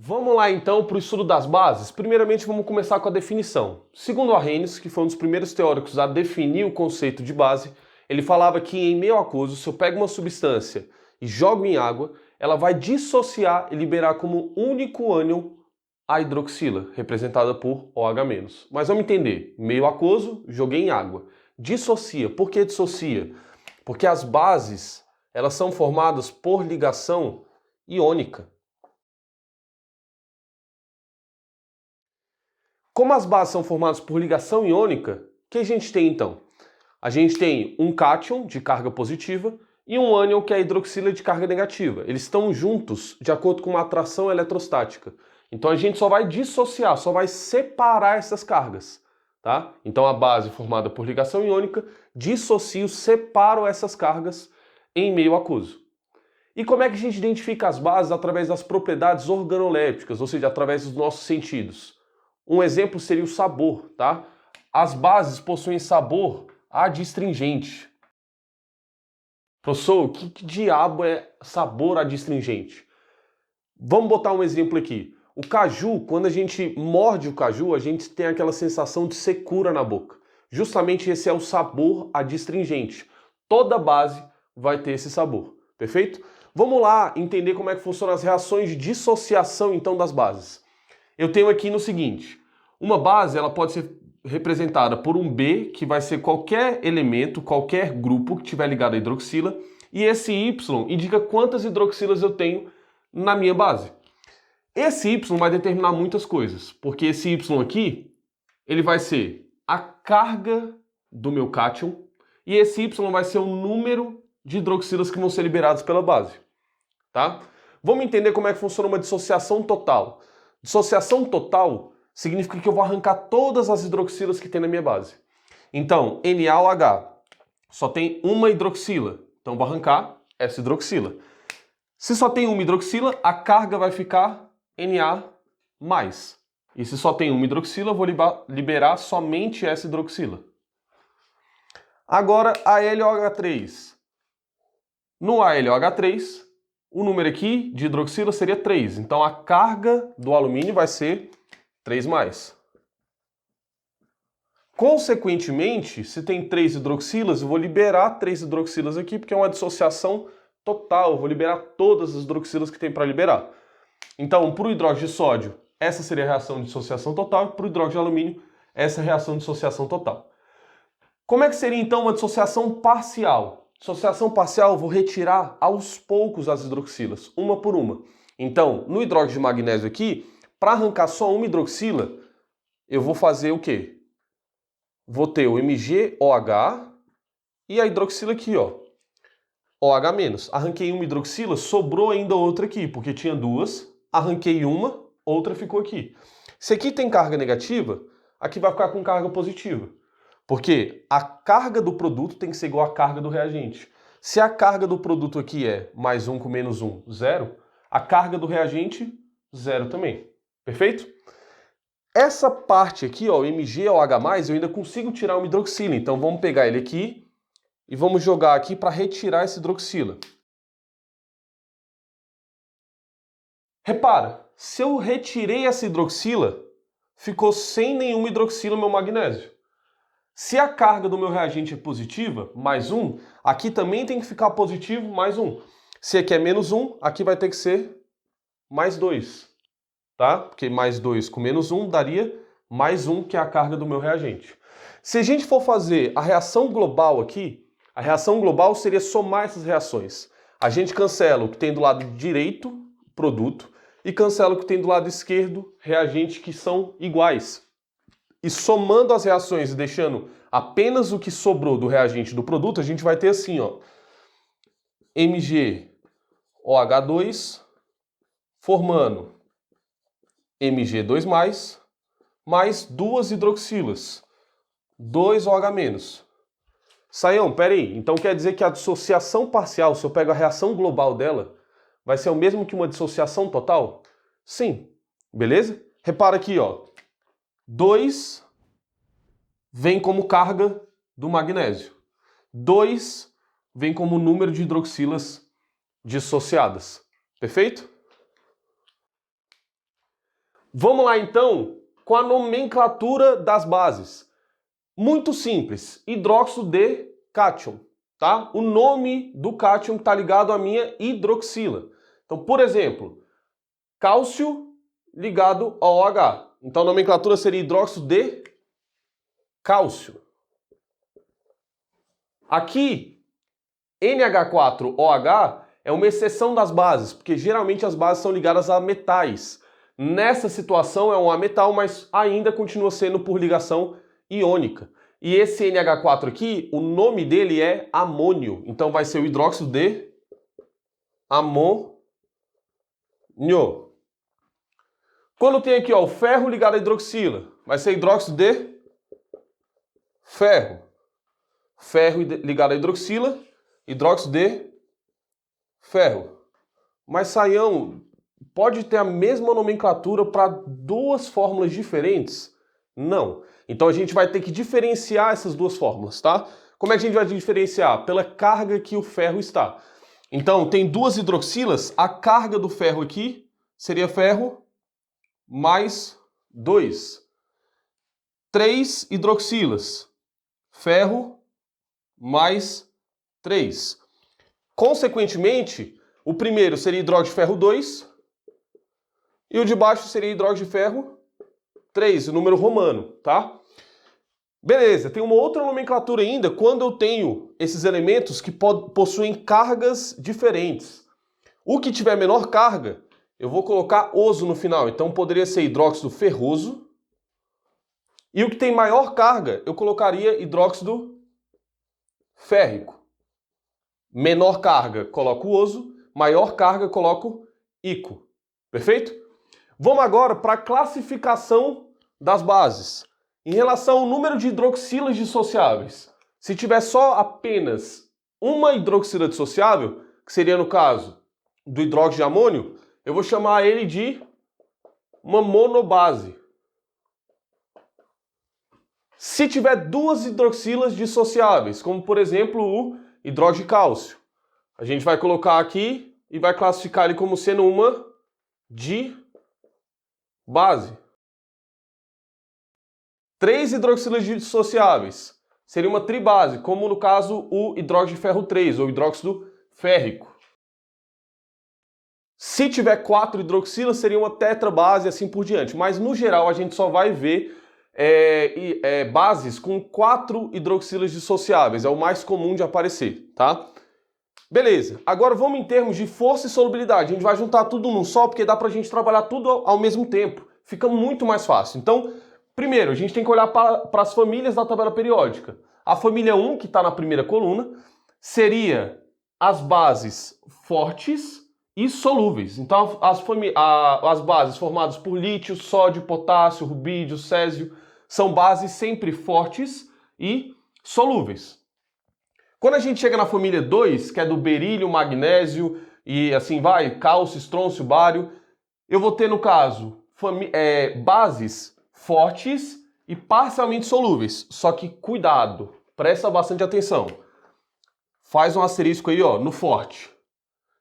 Vamos lá então para o estudo das bases. Primeiramente vamos começar com a definição. Segundo Arrhenius, que foi um dos primeiros teóricos a definir o conceito de base, ele falava que em meio aquoso, se eu pego uma substância e jogo em água, ela vai dissociar e liberar como único ânion a hidroxila, representada por OH-. Mas vamos entender, meio aquoso, joguei em água. Dissocia. Por que dissocia? Porque as bases, elas são formadas por ligação iônica. Como as bases são formadas por ligação iônica, o que a gente tem então? A gente tem um cátion de carga positiva e um ânion que é a hidroxila de carga negativa. Eles estão juntos de acordo com uma atração eletrostática. Então a gente só vai dissociar, só vai separar essas cargas, tá? Então a base formada por ligação iônica, dissocio, separo essas cargas em meio aquoso. E como é que a gente identifica as bases? Através das propriedades organolépticas, ou seja, através dos nossos sentidos. Um exemplo seria o sabor, tá? As bases possuem sabor adstringente. Professor, que diabo é sabor adstringente? Vamos botar um exemplo aqui. O caju, quando a gente morde o caju, a gente tem aquela sensação de secura na boca. Justamente esse é o sabor adstringente. Toda base vai ter esse sabor, perfeito? Vamos lá entender como é que funcionam as reações de dissociação então das bases. Eu tenho aqui no seguinte, uma base ela pode ser representada por um B, que vai ser qualquer elemento, qualquer grupo que estiver ligado à hidroxila, e esse Y indica quantas hidroxilas eu tenho na minha base. Esse Y vai determinar muitas coisas, porque esse Y aqui, ele vai ser a carga do meu cátion, e esse Y vai ser o número de hidroxilas que vão ser liberadas pela base, tá? Vamos entender como é que funciona uma dissociação total. Dissociação total significa que eu vou arrancar todas as hidroxilas que tem na minha base. Então, NaOH só tem uma hidroxila, então eu vou arrancar essa hidroxila. Se só tem uma hidroxila, a carga vai ficar Na+. E se só tem uma hidroxila, eu vou liberar somente essa hidroxila. Agora, AlOH3. No AlOH3, o número aqui de hidroxila seria 3. Então a carga do alumínio vai ser 3+. Consequentemente, se tem 3 hidroxilas, eu vou liberar 3 hidroxilas aqui, porque é uma dissociação total. Eu vou liberar todas as hidroxilas que tem para liberar. Então, para o hidrógeno de sódio, essa seria a reação de dissociação total. E para o hidrógeno de alumínio, essa é a reação de dissociação total. Como é que seria então uma dissociação parcial? Dissociação parcial, eu vou retirar aos poucos as hidroxilas, uma por uma. Então, no hidrógeno de magnésio aqui, para arrancar só uma hidroxila, eu vou fazer o quê? Vou ter o MgOH e a hidroxila aqui, ó, OH-. Arranquei uma hidroxila, sobrou ainda outra aqui, porque tinha duas, arranquei uma, outra ficou aqui. Se aqui tem carga negativa, aqui vai ficar com carga positiva. Porque a carga do produto tem que ser igual à carga do reagente. Se a carga do produto aqui é mais 1 com menos 1, 0, a carga do reagente, 0 também. Perfeito? Essa parte aqui, ó, o MgOH+, eu ainda consigo tirar uma hidroxila. Então vamos pegar ele aqui e vamos jogar aqui para retirar essa hidroxila. Repara, se eu retirei essa hidroxila, ficou sem nenhuma hidroxila o meu magnésio. Se a carga do meu reagente é positiva, mais 1, aqui também tem que ficar positivo, mais 1. Se aqui é menos 1, aqui vai ter que ser mais 2. Tá? Porque mais 2 com menos 1 daria mais 1, que é a carga do meu reagente. Se a gente for fazer a reação global aqui, a reação global seria somar essas reações. A gente cancela o que tem do lado direito, produto, e cancela o que tem do lado esquerdo, reagente, que são iguais. E somando as reações e deixando apenas o que sobrou do reagente do produto, a gente vai ter assim, ó, MgOH2 formando Mg2+, mais duas hidroxilas, 2OH-. Saião, peraí, então quer dizer que a dissociação parcial, se eu pego a reação global dela, vai ser o mesmo que uma dissociação total? Sim, beleza? Repara aqui, ó, 2 vem como carga do magnésio, 2 vem como número de hidroxilas dissociadas, perfeito? Vamos lá então com a nomenclatura das bases. Muito simples, hidróxido de cátion, tá? O nome do cátion está ligado à minha hidroxila. Então, por exemplo, cálcio ligado ao OH. Então a nomenclatura seria hidróxido de cálcio. Aqui, NH4OH é uma exceção das bases, porque geralmente as bases são ligadas a metais. Nessa situação é um ametal, mas ainda continua sendo por ligação iônica. E esse NH4 aqui, o nome dele é amônio. Então vai ser o hidróxido de amônio. Quando tem aqui ó, o ferro ligado à hidroxila, vai ser hidróxido de ferro. Ferro ligado à hidroxila, hidróxido de ferro. Mas, Saião, pode ter a mesma nomenclatura para duas fórmulas diferentes? Não. Então a gente vai ter que diferenciar essas duas fórmulas, tá? Como é que a gente vai diferenciar? Pela carga que o ferro está. Então, tem duas hidroxilas, a carga do ferro aqui seria ferro mais 2. 3 hidroxilas, ferro mais 3. Consequentemente, o primeiro seria hidróxido de ferro 2 e o de baixo seria hidróxido de ferro 3, o número romano, tá? Beleza, tem uma outra nomenclatura ainda quando eu tenho esses elementos que possuem cargas diferentes. O que tiver menor carga, eu vou colocar oso no final, então poderia ser hidróxido ferroso. E o que tem maior carga, eu colocaria hidróxido férrico. Menor carga, coloco oso, maior carga, coloco ico. Perfeito? Vamos agora para a classificação das bases. Em relação ao número de hidroxilas dissociáveis, se tiver só apenas uma hidroxila dissociável, que seria no caso do hidróxido de amônio, eu vou chamar ele de uma monobase. Se tiver duas hidroxilas dissociáveis, como por exemplo o hidróxido de cálcio, a gente vai colocar aqui e vai classificar ele como sendo uma dibase. 3 hidroxilas dissociáveis seria uma tribase, como no caso o hidróxido de ferro 3, ou hidróxido férrico. Se tiver 4 hidroxilas, seria uma tetrabase, assim por diante. Mas no geral a gente só vai ver bases com 4 hidroxilas dissociáveis, é o mais comum de aparecer, tá? Beleza, agora vamos em termos de força e solubilidade. A gente vai juntar tudo num só, porque dá pra gente trabalhar tudo ao mesmo tempo. Fica muito mais fácil. Então, primeiro, a gente tem que olhar para as famílias da tabela periódica. A família 1, que está na primeira coluna, seria as bases fortes e solúveis. Então, as bases formadas por lítio, sódio, potássio, rubídio, césio, são bases sempre fortes e solúveis. Quando a gente chega na família 2, que é do berílio, magnésio e assim vai, cálcio, estrôncio, bário, eu vou ter, no caso, bases fortes e parcialmente solúveis. Só que cuidado, presta bastante atenção. Faz um asterisco aí, ó, no forte.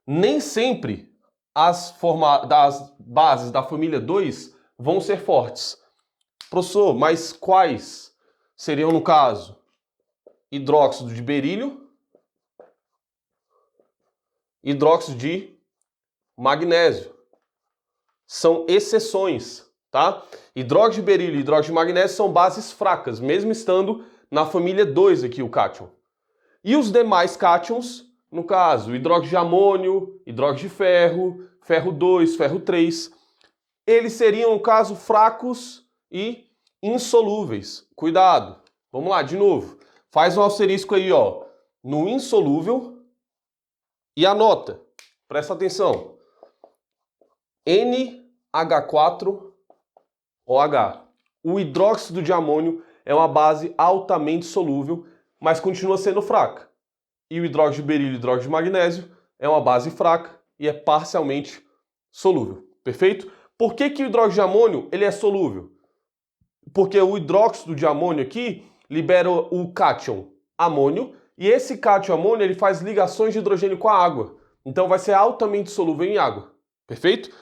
Nem sempre das bases da família 2 vão ser fortes. Professor, mas quais seriam, no caso? Hidróxido de berílio, hidróxido de magnésio. São exceções, tá? Hidróxido de berílio e hidróxido de magnésio são bases fracas, mesmo estando na família 2 aqui o cátion. E os demais cátions, no caso, hidróxido de amônio, hidróxido de ferro, ferro 2, ferro 3, eles seriam, no caso, fracos e insolúveis. Cuidado. Vamos lá, de novo. Faz um asterisco aí, ó, no insolúvel e anota. Presta atenção. NH4OH. O hidróxido de amônio é uma base altamente solúvel, mas continua sendo fraca. E o hidróxido de berílio e hidróxido de magnésio é uma base fraca e é parcialmente solúvel. Perfeito? Por que o hidróxido de amônio ele é solúvel? Porque o hidróxido de amônio aqui libera o cátion amônio, e esse cátion amônio ele faz ligações de hidrogênio com a água. Então vai ser altamente solúvel em água. Perfeito?